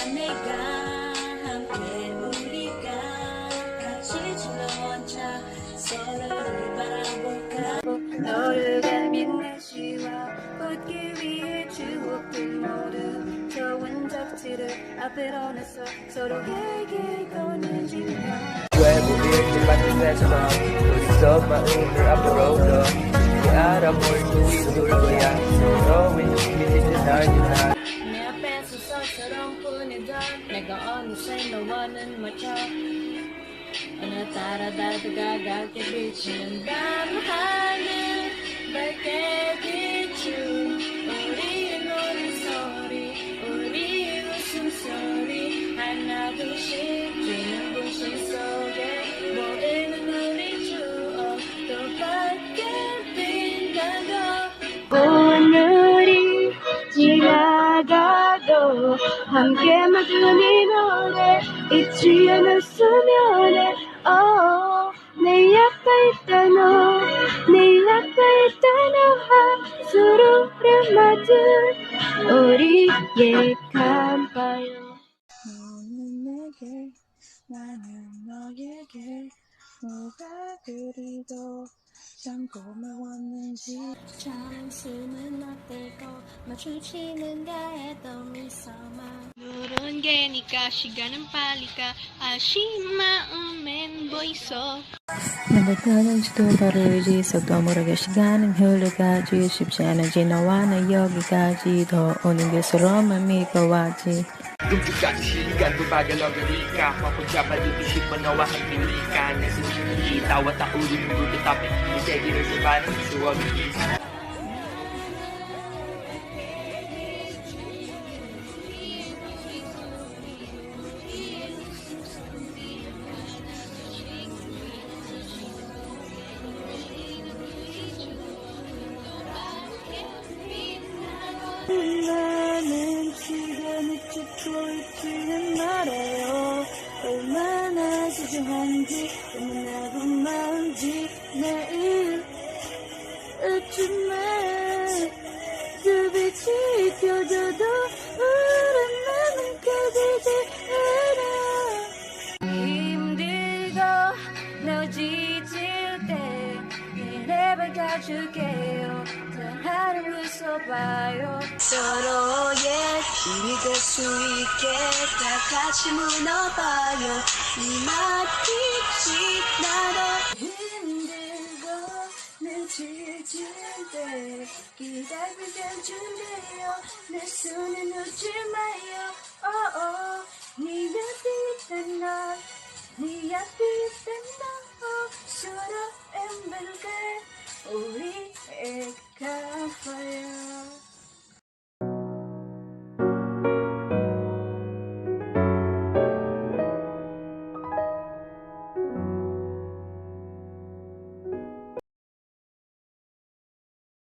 내가 함께 우리가 같이 둘러앉아 서로를 바라볼까. 너를 닮은 날씨와 웃기 위해 추억들 모두 좋은 적지를 앞에 넣어놨어. 서로에게 꺼내주며 외부인 뒷받침 했어 어디서 마음을 앞으로 둬 이 알아 뭘 두위돌 거야 너의 눈빛이 날 지나 내 앞에 서서 서럽뿐이던 내가 어느새 너와는 맞춰 오늘따라 다가가게 비치는 밤하늘 밝게 비춘 우리의 노래소리 우리의 웃음소리 하나둘씩 뛰는 분신 속에 모든 우리 추억도 밝게 빛나고 오늘이 지나가도 함께 만든 이 노래 잊지 않았으면 해. 내 옆에 있다 너 내 옆에 있다 너 하수를 맞은 우리의 Campfire. 너는 내게 나는 너에게 뭐가 그리도 참 고마웠는지 참 숨은 어떨고 마주치는가 해도 미소만 누른 게니까 시간은 빨리 가 아쉬운 마음엔 보이소. 나부터는지도 다르지 속도 모르게 시간은 흘러가지 쉽지 않은지 너와 나 여기까지 더 오는 게 서로만 믿고 왔지. 끔찍한 시간도 빠져나가니까 복잡해지듯이 너와 함께니까 내 스스로이 나와 타오르는 불빛 앞에 이 세계를 수많은 추억이 나는 시간을 쫓고 있지는 말아요. 얼마나 소중한지 얼마나 고마운지 내일 아침에 그 빛이 켜져도 우린 나는 꺼지지 않아. 힘들고 너 지칠 때 내내 밝아줄게요. 단 하루 웃어봐요. 서로의 힘이 될 수 있게 다 같이 무너봐요. 이 맛빛이 나도 힘들고 늘 지칠 때 기다리게 준대요. 내 손에 놓지 마요. 네 옆에 있던 널 네 옆에